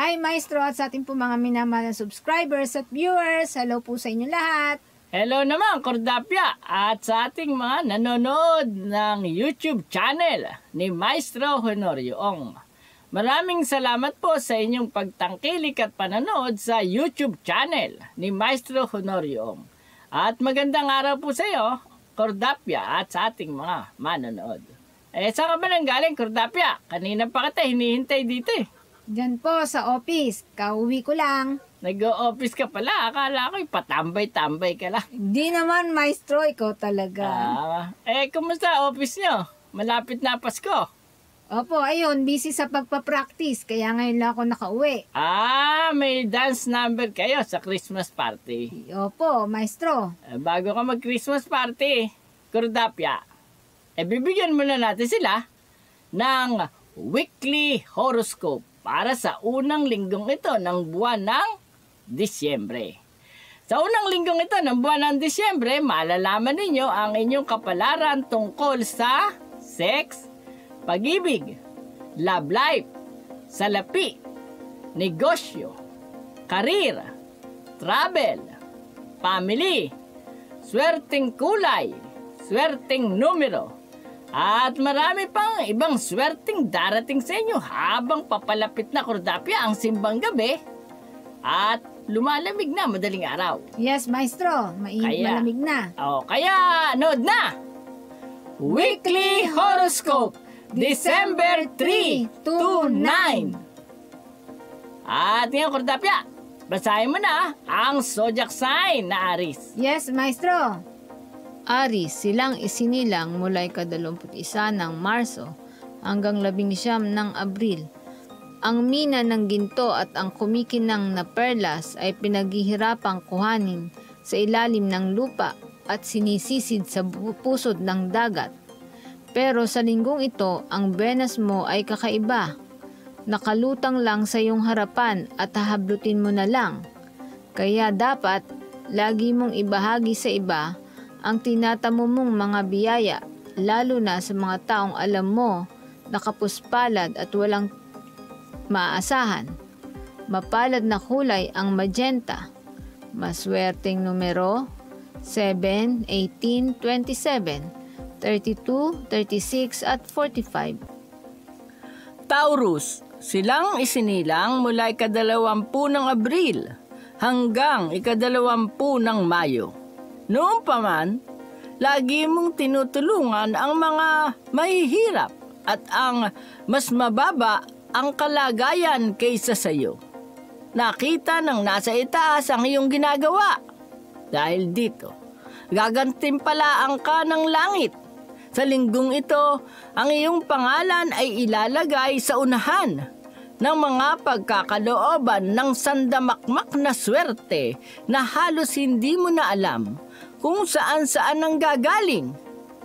Hi Maestro at sa ating po mga minamahal na subscribers at viewers. Hello po sa inyo lahat. Hello naman, Cordapia, at sa ating mga nanonood ng YouTube channel ni Maestro Honorio Ong. Maraming salamat po sa inyong pagtangkilik at panonood sa YouTube channel ni Maestro Honorio Ong. At magandang araw po sa iyo, Cordapia, at sa ating mga manonood. Saan ka ba nang galing, Cordapia? Kanina pa kita hinihintay dito eh. Diyan po sa office. Kauwi ko lang. Nag-o-office ka pala. Akala ko patambay-tambay ka lang. Di naman, Maestro. Ikaw talaga. Kumusta office nyo? Malapit na Pasko. Opo, ayun. Busy sa pagpa-practice. Kaya ngayon lang ako nakauwi. May dance number kayo sa Christmas party. Opo, Maestro. Bago ka mag-Christmas party, Cordapia, bibigyan muna natin sila ng weekly horoscope para sa unang linggong ito ng buwan ng Disyembre. Sa unang linggong ito ng buwan ng Disyembre, malalaman ninyo ang inyong kapalaran tungkol sa sex, pag-ibig, love life, salapi, negosyo, karir, travel, family, swerteng kulay, swerteng numero, at marami pang ibang swerteng darating sa inyo habang papalapit na, Cordapia, ang simbang gabi at lumalamig na madaling araw. Yes, Maestro. Malamig na. Kaya nood na! Weekly Horoscope, December 3 to 9. At ngayon, Cordapia, basahin mo na ang zodiac sign na Aries. Yes, Maestro. Aries, silang isinilang mula 21 ng Marso hanggang 19 ng Abril. Ang mina ng ginto at ang kumikinang na perlas ay pinaghihirapang kuhanin sa ilalim ng lupa at sinisisid sa pusod ng dagat. Pero sa linggong ito, ang benas mo ay kakaiba. Nakalutang lang sa iyong harapan at hahablutin mo na lang. Kaya dapat lagi mong ibahagi sa iba ang tinatamo mong mga biyaya, lalo na sa mga taong alam mo nakapuspalad at walang maaasahan. Mapalad na kulay ang magenta. Maswerteng numero 7, 18, 27, 32, 36 at 45. Taurus, silang isinilang mula 20 ng Abril hanggang 20 ng Mayo. Noon pa man, lagi mong tinutulungan ang mga mahihirap at ang mas mababa ang kalagayan kaysa sa iyo. Nakita ng nasa itaas ang iyong ginagawa. Dahil dito, gagantimpalaan ka ng langit. Sa linggong ito, ang iyong pangalan ay ilalagay sa unahan ng mga pagkakalooban ng sandamakmak na swerte na halos hindi mo na alam kung saan-saan ang gagaling,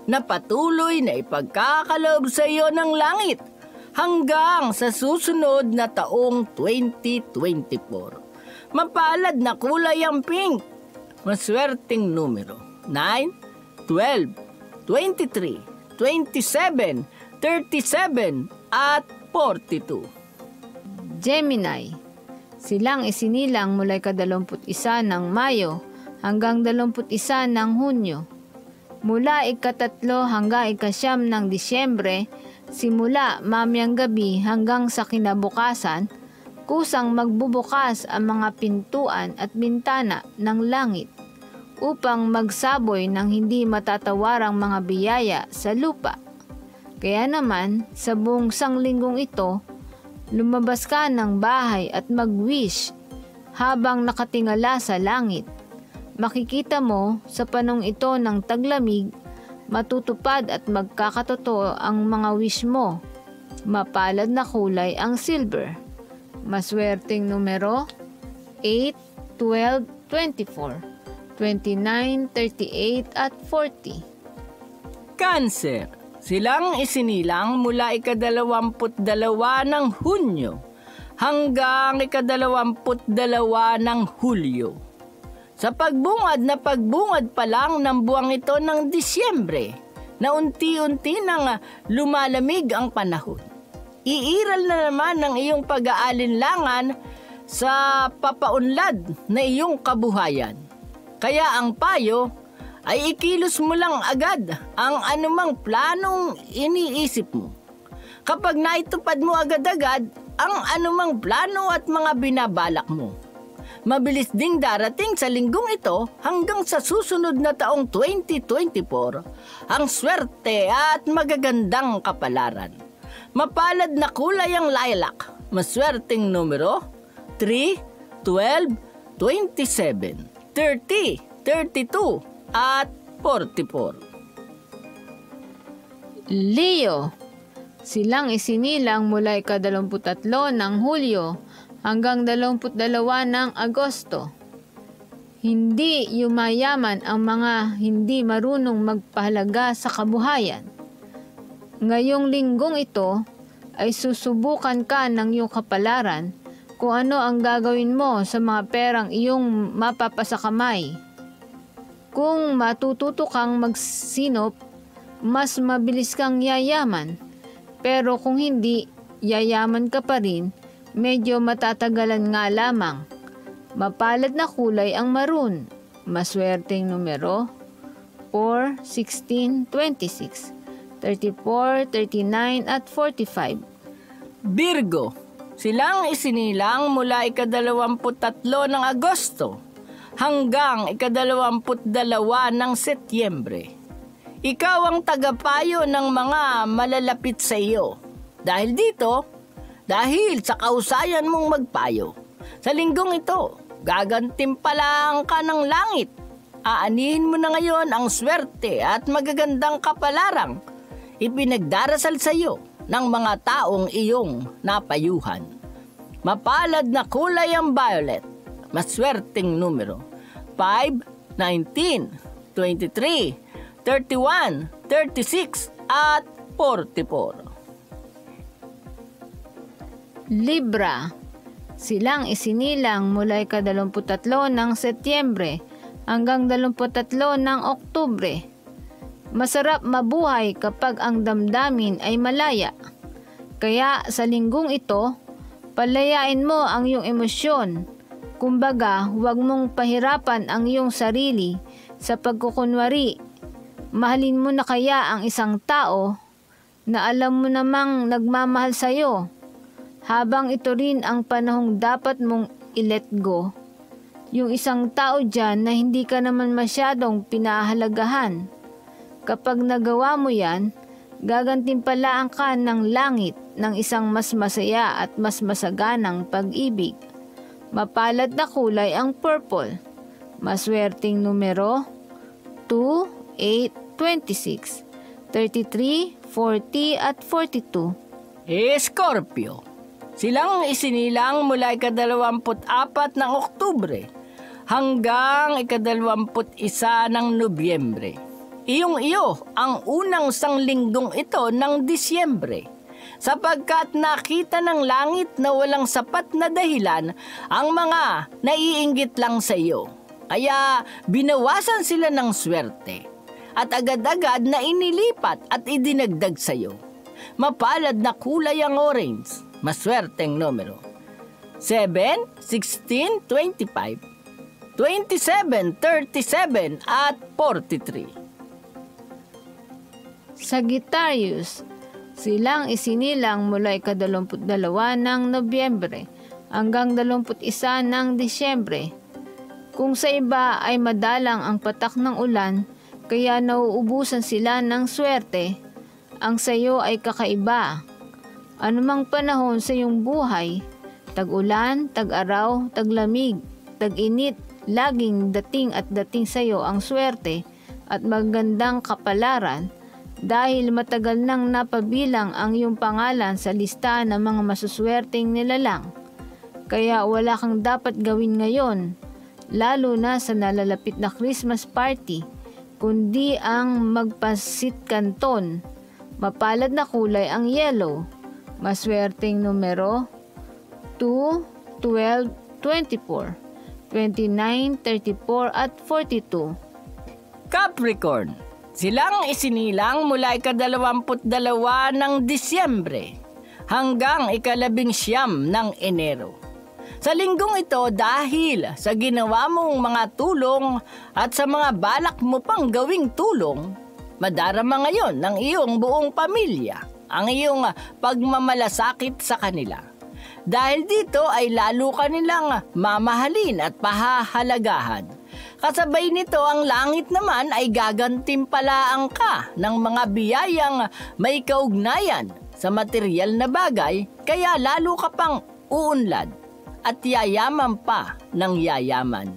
na patuloy na ipagkakaloob sa iyo ng langit hanggang sa susunod na taong 2024. Mapalad na kulay ang pink, maswerteng numero 9, 12, 23, 27, 37 at 42. Gemini, silang isinilang mula 21 ng Mayo hanggang 21 ng Hunyo. Mula 13 hanggang 19 ng Disyembre, simula mamayang gabi hanggang sa kinabukasan, kusang magbubukas ang mga pintuan at bintana ng langit upang magsaboy ng hindi matatawarang mga biyaya sa lupa. Kaya naman, sa buong sanglinggong ito, lumabas ka ng bahay at mag-wish habang nakatingala sa langit. Makikita mo sa panong ito ng taglamig, matutupad at magkakatotoo ang mga wish mo. Mapalad na kulay ang silver. Maswerteng numero 8, 12, 24, 29, 38 at 40. Cancer, silang isinilang mula 22 ng Hunyo hanggang 22 ng Hulyo. Sa pagbungad na pagbungad pa lang ng buwang ito ng Disyembre, na unti-unti nang lumalamig ang panahon. iiral na naman ng iyong pag-aalinlangan sa papaunlad na iyong kabuhayan. Kaya ang payo ay ikilos mo lang agad ang anumang planong iniisip mo. Kapag naitupad mo agad-agad ang anumang plano at mga binabalak mo, mabilis ding darating sa linggong ito hanggang sa susunod na taong 2024 ang swerte at magagandang kapalaran. Mapalad na kulay ang lilac, maswerteng numero 3, 12, 27, 30, 32 at 44. Leo, silang isinilang mula ika-23 ng Hulyo hanggang 22 ng Agosto. Hindi yumayaman ang mga hindi marunong magpahalaga sa kabuhayan. Ngayong linggong ito ay susubukan ka ng iyong kapalaran kung ano ang gagawin mo sa mga perang iyong mapapasakamay. Kung matututo kang magsinop, mas mabilis kang yayaman. Pero kung hindi, yayaman ka pa rin, medyo matatagalan nga lamang. Mapalad na kulay ang maroon. Maswerteng numero 4, 16, 26, 34, 39 at 45. Virgo, silang isinilang mula ika-23 ng Agosto hanggang ika-22 ng Setyembre. Ikaw ang tagapayo ng mga malalapit sa iyo. Dahil sa kausayan mong magpayo, sa linggong ito, gagantimpalaan ka ng langit. Aanihin mo na ngayon ang swerte at magagandang kapalarang ipinagdarasal sa iyo ng mga taong iyong napayuhan. Mapalad na kulay ang violet, maswerteng numero 5, 19, 23, 31, 36 at 44. Libra, silang isinilang mula ika-23 ng Setyembre hanggang 23 ng Oktubre. Masarap mabuhay kapag ang damdamin ay malaya. Kaya sa linggong ito, palayain mo ang iyong emosyon. Kumbaga, huwag mong pahirapan ang iyong sarili sa pagkukunwari. Mahalin mo na kaya ang isang tao na alam mo namang nagmamahal sa iyo, habang ito rin ang panahong dapat mong i-let go. Yung isang tao dyan na hindi ka naman masyadong pinahalagahan. Kapag nagawa mo yan, gagantimpalaan ka ng langit ng isang mas masaya at mas masaganang pag-ibig. Mapalad na kulay ang purple. Maswerteng numero 2, 8, 26, 33, 40 at 42. Scorpio, silang isinilang mula ika-24 ng Oktubre hanggang ika-21 ng Nobyembre. Iyong-iyo ang unang sanglinggong ito ng Disyembre, sapagkat nakita ng langit na walang sapat na dahilan ang mga naiinggit lang sa iyo. Kaya binawasan sila ng swerte at agad-agad na inilipat at idinagdag sa iyo. Mapalad na kulay ang orange, maswerteng numero 7, 16, 25, 27, 37 at 43. Sagittarius, silang isinilang mula ika-22 ng Nobyembre hanggang 21 ng Disyembre. Kung sa iba ay madalang ang patak ng ulan, kaya nauubusan sila ng swerte, ang sayo ay kakaiba. Anumang panahon sa iyong buhay, tag-ulan, tag-araw, taglamig, tag-init, laging dating at dating sa iyo ang swerte at magandang kapalaran, dahil matagal nang napabilang ang iyong pangalan sa lista ng mga masuswerteng nilalang. Kaya wala kang dapat gawin ngayon, lalo na sa nalalapit na Christmas party, kundi ang magpasit kanton. Mapalad na kulay ang yellow, maswerteng numero 2, 12, 24, 29, 34 at 42. Capricorn, silang isinilang mula ika-22 ng Disyembre hanggang 19 ng Enero. Sa linggong ito, dahil sa ginawa mong mga tulong at sa mga balak mo pang gawing tulong, madarama ngayon ng iyong buong pamilya ang iyong pagmamalasakit sa kanila. Dahil dito ay lalo ka nilang mamahalin at pahahalagahan. Kasabay nito ang langit naman ay gagantimpalaan ka ng mga biyayang may kaugnayan sa material na bagay, kaya lalo ka pang uunlad at yayaman pa ng yayaman.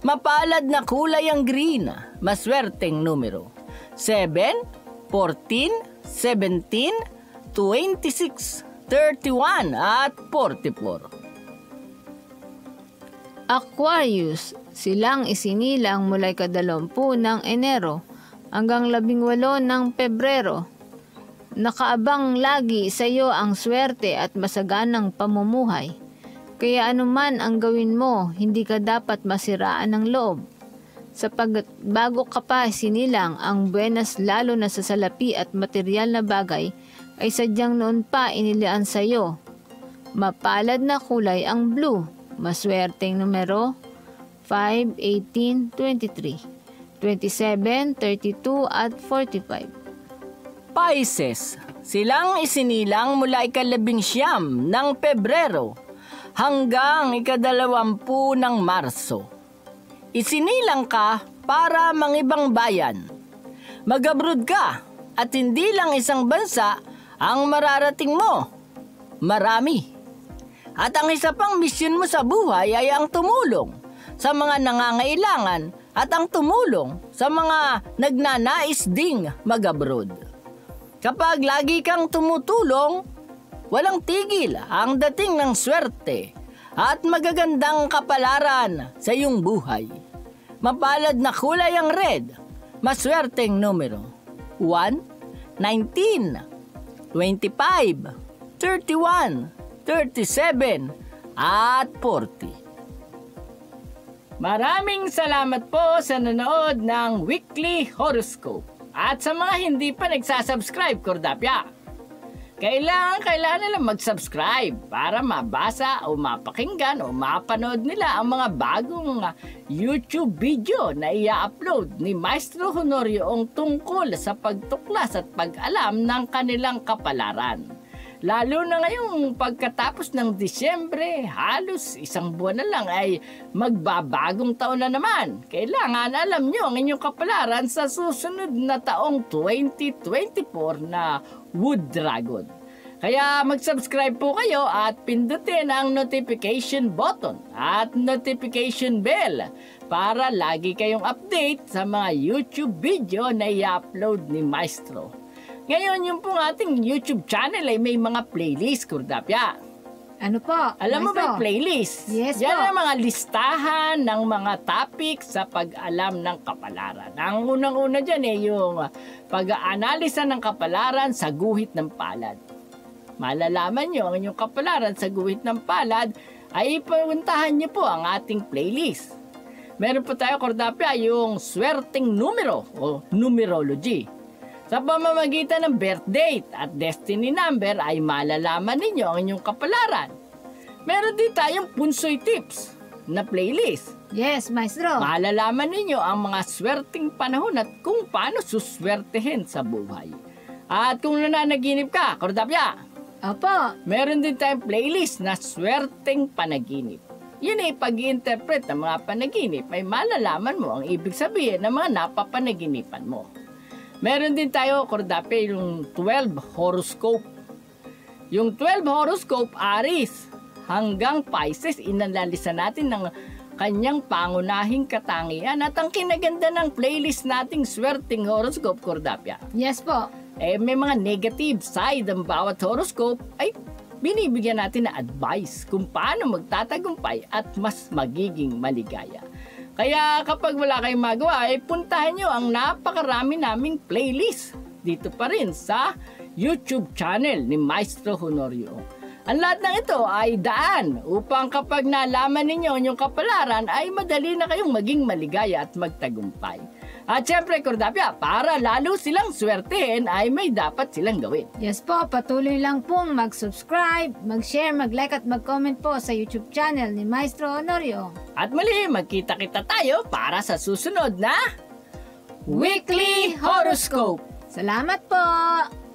Mapalad na kulay ang green, maswerteng numero: 7, 14, 17, 26, 31 at 44. Aquarius, silang isinilang mula 20 ng Enero hanggang 18 ng Pebrero. Nakaabang lagi sa iyo ang swerte at masaganang pamumuhay. Kaya anuman ang gawin mo, hindi ka dapat masiraan ng loob. Sapagkat bago ka pa sinilang, ang buenas lalo na sa salapi at material na bagay ay sadyang noon pa inilian sa iyo. Mapalad na kulay ang blue, maswerteng numero 5, 18, 23, 27, 32 at 45. Pisces, silang isinilang mula 19 ng Pebrero hanggang 20 ng Marso. Isinilang ka para mangibang bayan. Mag-abroad ka at hindi lang isang bansa ang mararating mo. Marami. At ang isa pang misyon mo sa buhay ay ang tumulong sa mga nangangailangan at ang tumulong sa mga nagnanais ding mag-abroad. Kapag lagi kang tumutulong, walang tigil ang dating ng swerte at magagandang kapalaran sa iyong buhay. Mapalad na kulay ang red, maswerteng numero 1, 19, 25, 31, 37 at 40. Maraming salamat po sa nanood ng Weekly Horoscope. At sa mga hindi pa nagsasubscribe, Kordapya, kailangan nila mag-subscribe para mabasa o mapakinggan o mapanood nila ang mga bagong YouTube video na i-upload ni Maestro Honorio tungkol sa pagtuklas at pag-alam ng kanilang kapalaran. Lalo na ngayong pagkatapos ng Disyembre, halos isang buwan na lang ay magbabagong taon na naman. Kailangan alam nyo ang inyong kapalaran sa susunod na taong 2024 na Wood Dragon. Kaya mag-subscribe po kayo at pindutin ang notification button at notification bell para lagi kayong update sa mga YouTube video na i-upload ni Maestro. Ngayon, yung pong ating YouTube channel ay may mga playlist, Kordapya. Ano po? Alam mo Maestro? ba playlist? Yes Yan po. ang mga listahan ng mga topics sa pag-alam ng kapalaran. Ang unang-una dyan yung pag-aanalisa ng kapalaran sa guhit ng palad. Malalaman nyo ang inyong kapalaran sa guhit ng palad ay ipuntahan nyo po ang ating playlist. Meron po tayo, Kordapya, yung swerteng numero o numerology. Sa pamamagitan ng birth date at destiny number ay malalaman ninyo ang inyong kapalaran. Meron din tayong punsoy tips na playlist. Yes, Maestro. Malalaman ninyo ang mga swerteng panahon at kung paano suswertehin sa buhay. At kung nananaginip ka, Kordapya, Opo. meron din tayong playlist na swerteng panaginip. Yun ay pag-i-interpret ng mga panaginip ay malalaman mo ang ibig sabihin ng mga napapanaginipan mo. Meron din tayo, Kordapya, yung 12 horoscope. Yung 12 horoscope, Aries hanggang Pisces, inanalisa natin ng kanyang pangunahing katangian at ang kinaganda ng playlist nating swerteng horoscope, Kordapya. Yes po. May mga negative side ang bawat horoscope ay binibigyan natin na advice kung paano magtatagumpay at mas magiging maligaya. Kaya kapag wala kayong magawa, puntahan nyo ang napakarami naming playlist dito pa rin sa YouTube channel ni Maestro Honorio. Ang lahat ng ito ay daan upang kapag nalaman ninyo ang inyong kapalaran ay madali na kayong maging maligaya at magtagumpay. At syempre, Kordapya, para lalo silang swertehin ay may dapat silang gawin. Yes po, patuloy lang pong mag-subscribe, mag-share, mag-like at mag-comment po sa YouTube channel ni Maestro Honorio. At muli, magkita-kita tayo para sa susunod na Weekly Horoscope. Salamat po!